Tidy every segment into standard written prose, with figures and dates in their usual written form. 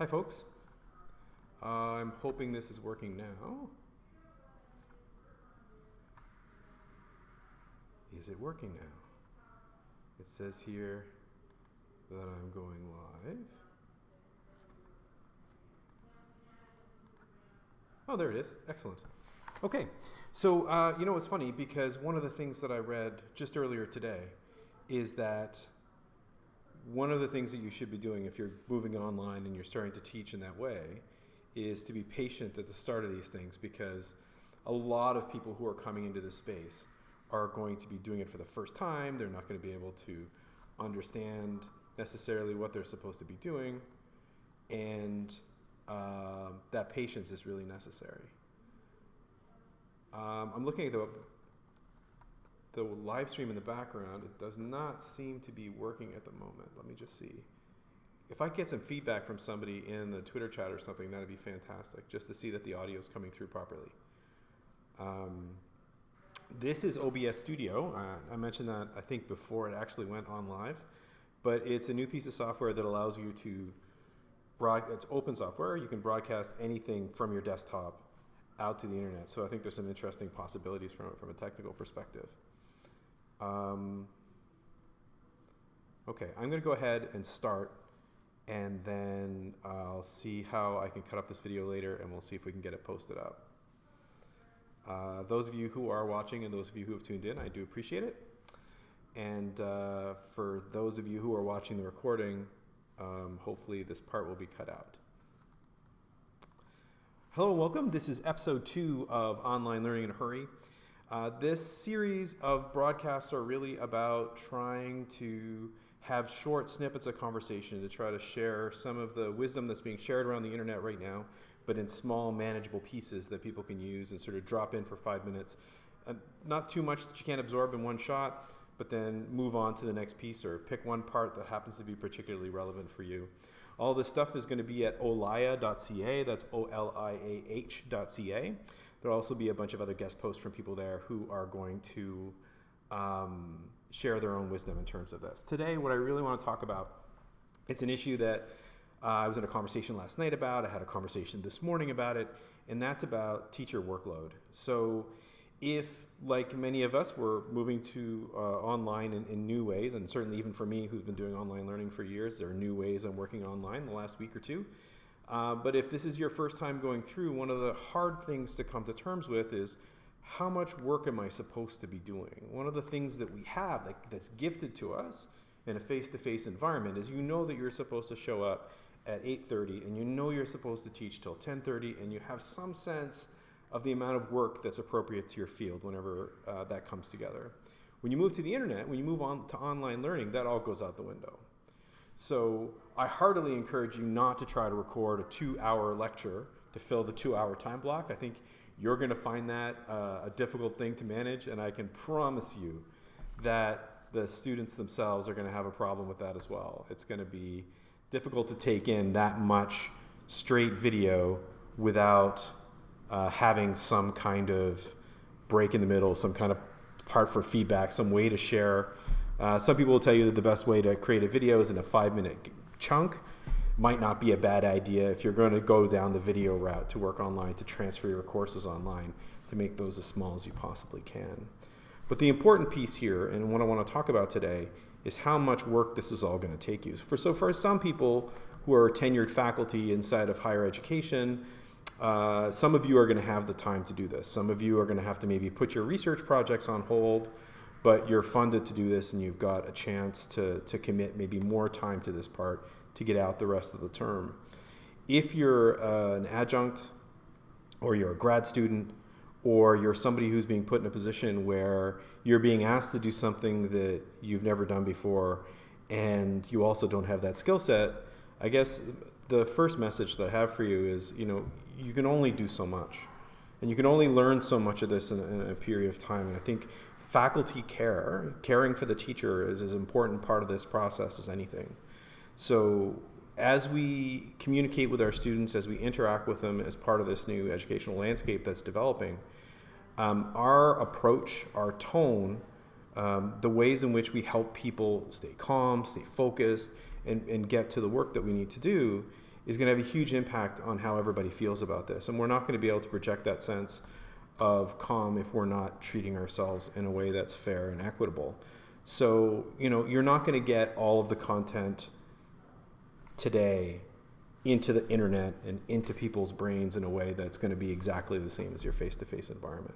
Hi folks, I'm hoping this is working now. Is it working now? It says here that I'm going live. Oh, there it is. Excellent. Okay, so you know what's funny, because one of the things that I read just earlier today is that one of the things that you should be doing if you're moving online and you're starting to teach in that way is to be patient at the start of these things, because a lot of people who are coming into this space are going to be doing it for the first time. They're not going to be able to understand necessarily what they're supposed to be doing, and that patience is really necessary. I'm looking at the live stream in the background. It does not seem to be working at the moment. Let me just see. If I get some feedback from somebody in the Twitter chat or something, that'd be fantastic, just to see that the audio is coming through properly. This is OBS Studio. I mentioned that, I think, before it actually went on live, but it's a new piece of software that allows you to it's open software. You can broadcast anything from your desktop out to the internet. So I think there's some interesting possibilities from it from a technical perspective. Okay, I'm going to go ahead and start, and then I'll see how I can cut up this video later, and we'll see if we can get it posted up. Those of you who are watching and those of you who have tuned in, I do appreciate it. And for those of you who are watching the recording, hopefully this part will be cut out. Hello and welcome. This is episode 2 of Online Learning in a Hurry. This series of broadcasts are really about trying to have short snippets of conversation to try to share some of the wisdom that's being shared around the internet right now, but in small, manageable pieces that people can use and sort of drop in for 5 minutes. Not too much that you can't absorb in one shot, but then move on to the next piece or pick one part that happens to be particularly relevant for you. All this stuff is going to be at oliah.ca. That's oliah.ca. There'll also be a bunch of other guest posts from people there who are going to share their own wisdom in terms of this. Today, what I really want to talk about, it's an issue that I was in a conversation last night about. I had a conversation this morning about it, and that's about teacher workload. So if, like many of us, we're moving to online in new ways, and certainly even for me, who's been doing online learning for years, there are new ways I'm working online the last week or two. But if this is your first time going through, one of the hard things to come to terms with is, how much work am I supposed to be doing? One of the things that we have that's gifted to us in a face-to-face environment is, you know that you're supposed to show up at 8:30, and you know you're supposed to teach till 10:30, and you have some sense of the amount of work that's appropriate to your field whenever that comes together. When you move to the internet, when you move on to online learning, that all goes out the window. So I heartily encourage you not to try to record a 2-hour lecture to fill the 2-hour time block. I think you're going to find that a difficult thing to manage, and I can promise you that the students themselves are going to have a problem with that as well. It's going to be difficult to take in that much straight video without having some kind of break in the middle, some kind of part for feedback, some way to share. Some people will tell you that the best way to create a video is in a 5-minute chunk. Might not be a bad idea if you're going to go down the video route to work online, to transfer your courses online, to make those as small as you possibly can. But the important piece here, and what I want to talk about today, is how much work this is all going to take you. For some people who are tenured faculty inside of higher education, some of you are going to have the time to do this. Some of you are going to have to maybe put your research projects on hold, but you're funded to do this, and you've got a chance to commit maybe more time to this part to get out the rest of the term. If you're an adjunct, or you're a grad student, or you're somebody who's being put in a position where you're being asked to do something that you've never done before, and you also don't have that skill set, I guess the first message that I have for you is, you can only do so much, and you can only learn so much of this in a period of time. And I think faculty caring for the teacher is as important part of this process as anything. So as we communicate with our students, as we interact with them as part of this new educational landscape that's developing, our approach, our tone, the ways in which we help people stay calm, stay focused, and get to the work that we need to do is going to have a huge impact on how everybody feels about this. And we're not going to be able to project that sense of calm if we're not treating ourselves in a way that's fair and equitable. So, you're not going to get all of the content today into the internet and into people's brains in a way that's going to be exactly the same as your face-to-face environment.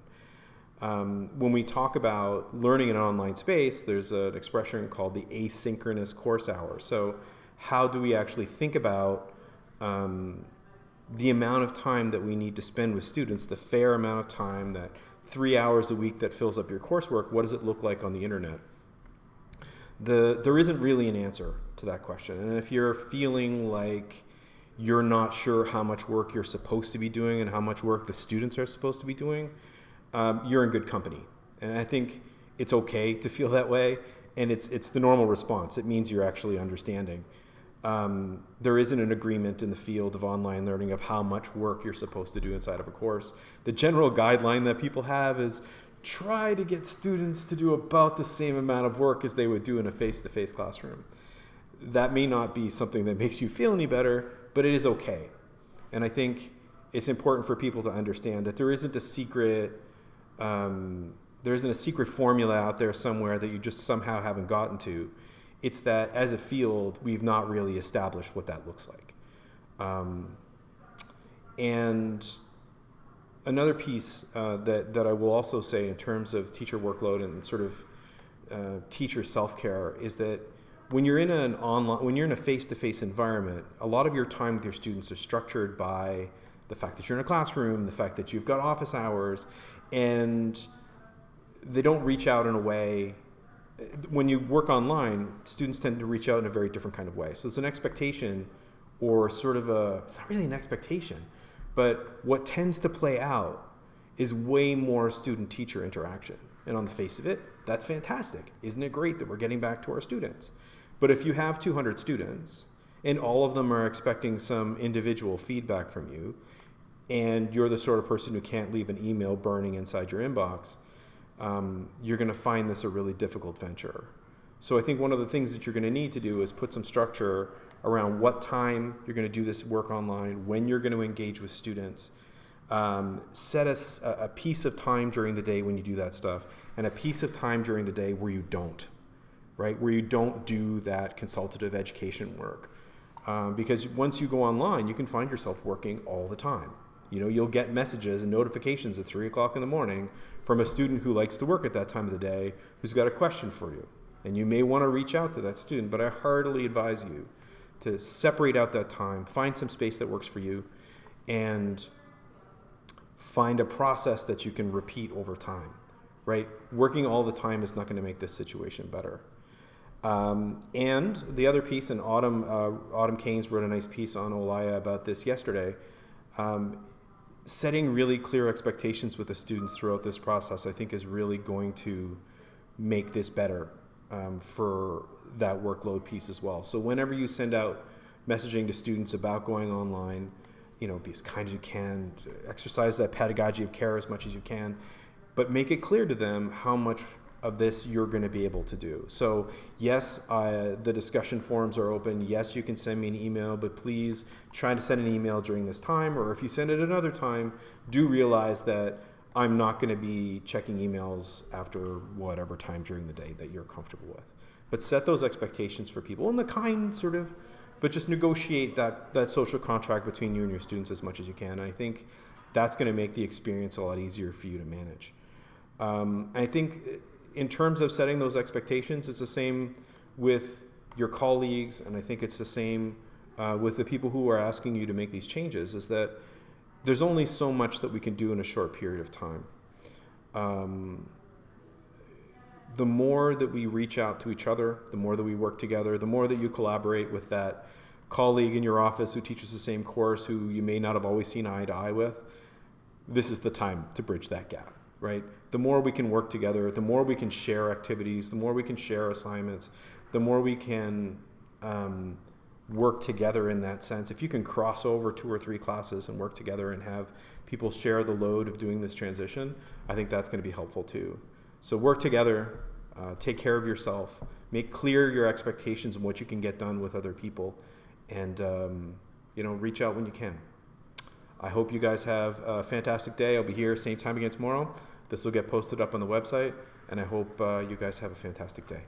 When we talk about learning in an online space, there's an expression called the asynchronous course hour. So how do we actually think about the amount of time that we need to spend with students, the fair amount of time, that 3 hours a week that fills up your coursework? What does it look like on the internet? There isn't really an answer to that question. And if you're feeling like you're not sure how much work you're supposed to be doing and how much work the students are supposed to be doing, you're in good company. And I think it's okay to feel that way, and it's the normal response. It means you're actually understanding. There isn't an agreement in the field of online learning of how much work you're supposed to do inside of a course. The general guideline that people have is try to get students to do about the same amount of work as they would do in a face-to-face classroom. That may not be something that makes you feel any better, but it is okay. And I think it's important for people to understand that there isn't a secret formula out there somewhere that you just somehow haven't gotten to. It's that as a field, we've not really established what that looks like. And another piece that I will also say in terms of teacher workload and sort of teacher self-care is that when you're in a face-to-face environment, a lot of your time with your students is structured by the fact that you're in a classroom, the fact that you've got office hours, and they don't reach out in a way. When you work online, students tend to reach out in a very different kind of way. So it's an expectation, or sort of it's not really an expectation, but what tends to play out is way more student-teacher interaction. And on the face of it, that's fantastic. Isn't it great that we're getting back to our students? But if you have 200 students and all of them are expecting some individual feedback from you, and you're the sort of person who can't leave an email burning inside your inbox, you're going to find this a really difficult venture. So I think one of the things that you're going to need to do is put some structure around what time you're going to do this work online, when you're going to engage with students. Set a piece of time during the day when you do that stuff, and a piece of time during the day where you don't, right? Where you don't do that consultative education work. Because once you go online, you can find yourself working all the time. You'll get messages and notifications at 3 o'clock in the morning from a student who likes to work at that time of the day, who's got a question for you. And you may want to reach out to that student, but I heartily advise you to separate out that time, find some space that works for you, and find a process that you can repeat over time, right? Working all the time is not going to make this situation better. And the other piece, and Autumn Keynes wrote a nice piece on Olaya about this yesterday, setting really clear expectations with the students throughout this process, I think, is really going to make this better for that workload piece as well. So whenever you send out messaging to students about going online, be as kind as you can, exercise that pedagogy of care as much as you can, but make it clear to them how much of this you're going to be able to do. So yes, the discussion forums are open. Yes, you can send me an email, but please try to send an email during this time, or if you send it another time, do realize that I'm not going to be checking emails after whatever time during the day that you're comfortable with. But set those expectations for people in the kind sort of, but just negotiate that social contract between you and your students as much as you can. I think that's going to make the experience a lot easier for you to manage. I think in terms of setting those expectations, it's the same with your colleagues, and I think it's the same with the people who are asking you to make these changes, is that there's only so much that we can do in a short period of time. The more that we reach out to each other, the more that we work together, the more that you collaborate with that colleague in your office who teaches the same course, who you may not have always seen eye to eye with, this is the time to bridge that gap, right? The more we can work together, the more we can share activities, the more we can share assignments, the more we can work together in that sense. If you can cross over 2 or 3 classes and work together and have people share the load of doing this transition, I think that's going to be helpful too. So work together, take care of yourself, make clear your expectations and what you can get done with other people, and reach out when you can. I hope you guys have a fantastic day. I'll be here same time again tomorrow. This will get posted up on the website, and I hope you guys have a fantastic day.